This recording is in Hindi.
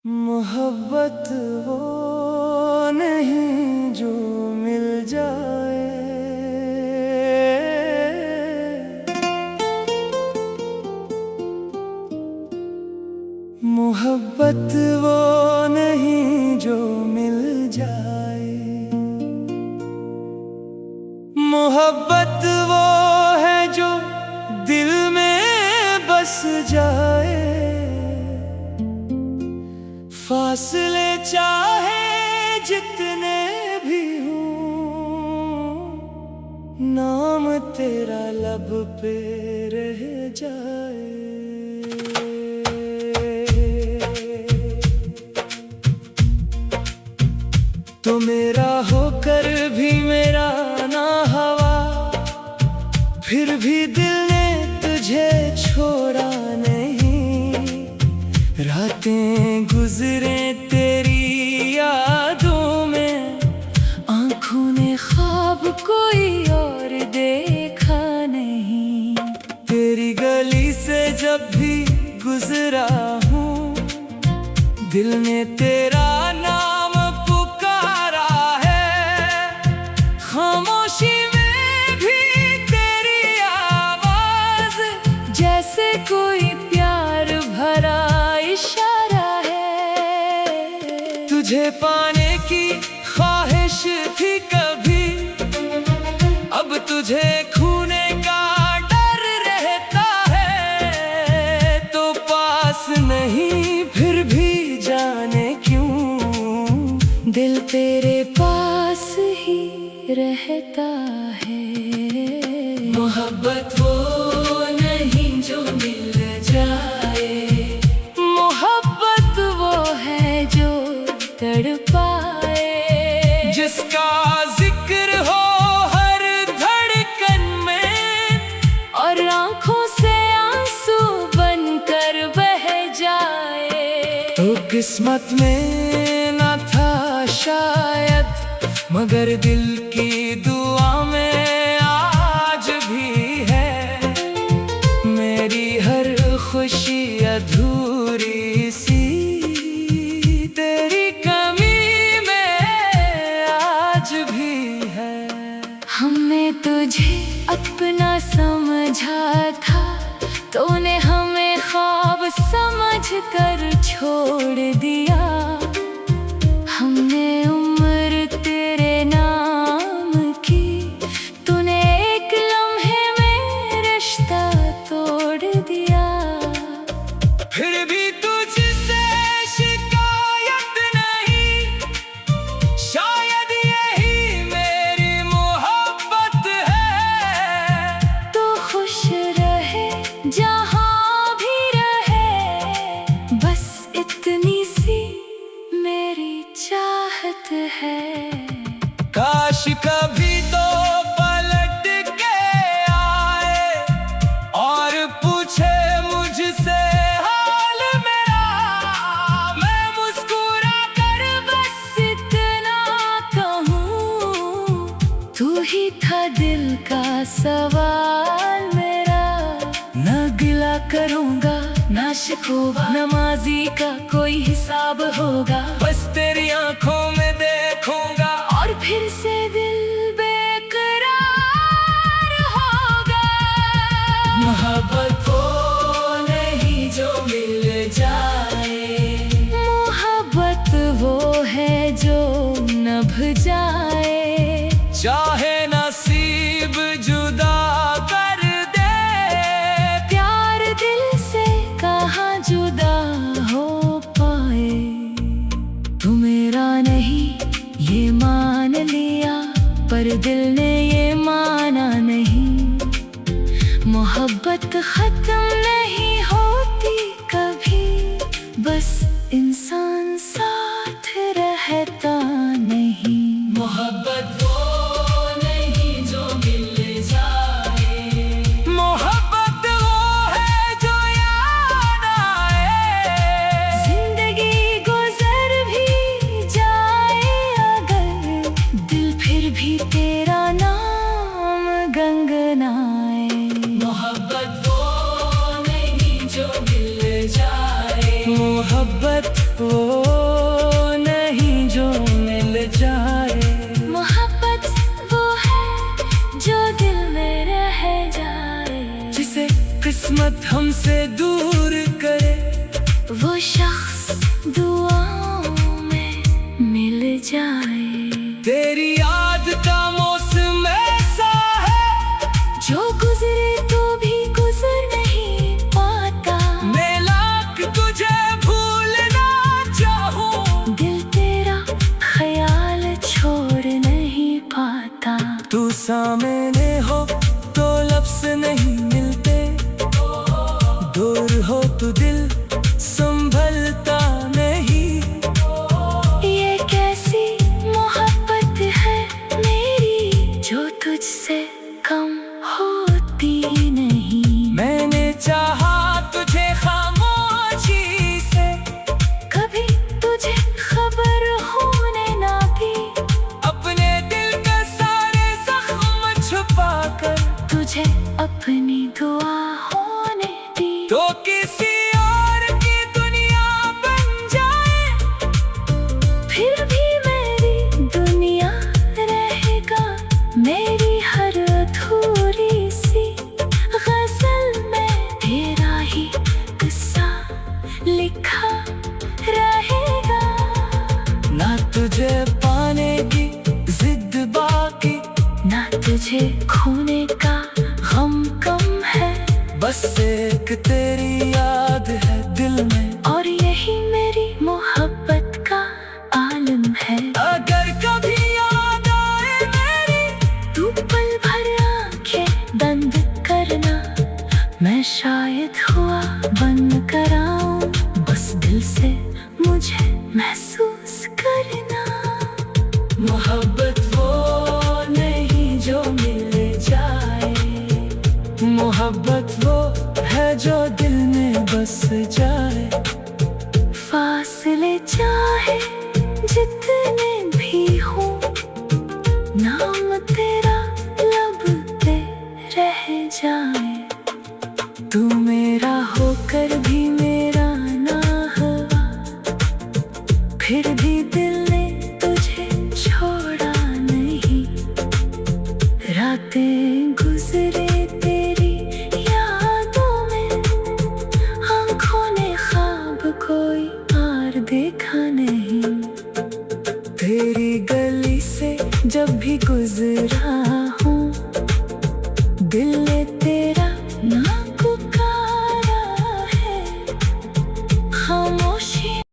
मोहब्बत वो नहीं जो मिल जाए, मोहब्बत वो नहीं जो मिल जाए, मोहब्बत वो है जो दिल में बस जाए। फासले चाहे जितने भी हों, नाम तेरा लब पे रह जाए। तो मेरा होकर भी मेरा ना हवा, फिर भी दिल ने तुझे छोड़ा नहीं। रातें गुजरे तेरी यादों में, आंखों ने ख्वाब कोई और देखा नहीं। तेरी गली से जब भी गुजरा हूँ, दिल ने तेरा नाम पुकारा है। खामोशी में भी तेरी आवाज, जैसे कोई प्यार भरा इशारा है। तुझे पाने की ख्वाहिश थी कभी, अब तुझे खोने का डर रहता है। तो पास नहीं फिर भी जाने क्यों, दिल तेरे पास ही रहता है। मोहब्बत वो नहीं जो मिल जाए, मोहब्बत वो है जो तड़पाए। जिसका जिक्र हो हर धड़कन में, और आंखों से आंसू बनकर बह जाए। तो किस्मत में न था शायद, मगर दिल की दुआ में आज भी है। मेरी हर खुशी अधूरी सी, तेरी कमी में आज भी है। हमने तुझे अपना समझा था, तूने हमें ख्वाब समझ कर छोड़ दिया। हमने उम्र तेरे नाम की, तूने एक लम्हे में रिश्ता तोड़ दिया। फिर भी तुझसे शिकायत नहीं, शायद यही मेरी मोहब्बत है। तो खुश रहे जहाँ भी रहे, बस इतनी सी मेरी चाहत है। काश कभी तो पलट के आए, और पूछे मुझसे हाल मेरा। मैं मुस्कुरा कर बस इतना कहूँ, तू ही था दिल का सवाल मेरा। न गिला करूँगा ना शिकवा, नमाजी का कोई हिसाब होगा। बस तेरी आंखों में देखूंगा, और फिर से दिल बेकरार होगा। मोहब्बत वो नहीं जो मिल जाए, मोहब्बत वो है जो नभ जाए। चाहे नसीब जुदा कर दे, प्यार दिल से कहाँ जुदा हो पाए। तू मेरा नहीं ये मान लिया, पर दिल ने ये माना नहीं। मोहब्बत खत्म नहीं होती कभी, बस इंसान साथ रहता नहीं। मोहब्बत वो नहीं जो मिल जाए, मोहब्बत वो है जो याद आए। जिंदगी गुजर भी जाए अगर, दिल फिर भी तेरा नाम गंगनाए। मोहब्बत वो नहीं जो मिल जाए, मोहब्बत वो किस्मत हमसे दूर करे, वो शख्स दुआओं में मिल जाए। तेरी याद का मौसम ऐसा है जो गुजरे तो भी गुजर नहीं पाता। मैं लाख तुझे भूलना चाहूं, दिल तेरा ख्याल छोड़ नहीं पाता। तू सामने हो तो लफ्ज़ नहीं मिलते, दूर हो तो दिल संभलता नहीं। ये कैसी मोहब्बत है मेरी जो तुझसे कम होती नहीं। मैंने चाहा तुझे खामोशी से, कभी तुझे खबर होने ना दी। अपने दिल का सारे जख्म छुपा कर तुझे अपनी दुआ होने दी। तो किसी और की दुनिया बन जाए, फिर भी मेरी दुनिया रहेगा। मेरी हर अधूरी सी गजल में तेरा ही किस्सा लिखा रहेगा। ना तुझे पाने की जिद बाकी, ना तुझे खोने का गम कम है। बस एक तेरी याद है दिल में, और यही मेरी मोहब्बत का आलम है। अगर कभी याद आए मेरी, तू पल भर आंखें बंद करना। मैं शायद हुआ बन कर आऊं, बस दिल से मुझे महसूस करना। मोहब्बत वो नहीं जो मिल जाए, मोहब्बत वो है जो दिल में बस जाए। फासले चाहे जितने भी हो, नाम तेरा लब पे रह जाए। तू मेरा होकर भी मेरा ना हुआ, फिर भी दिल ने तुझे छोड़ा नहीं। रातें गुजरे तेरी यादों में, आंखों ने ख्वाब कोई और देखा नहीं। तेरी गली से जब भी गुजरा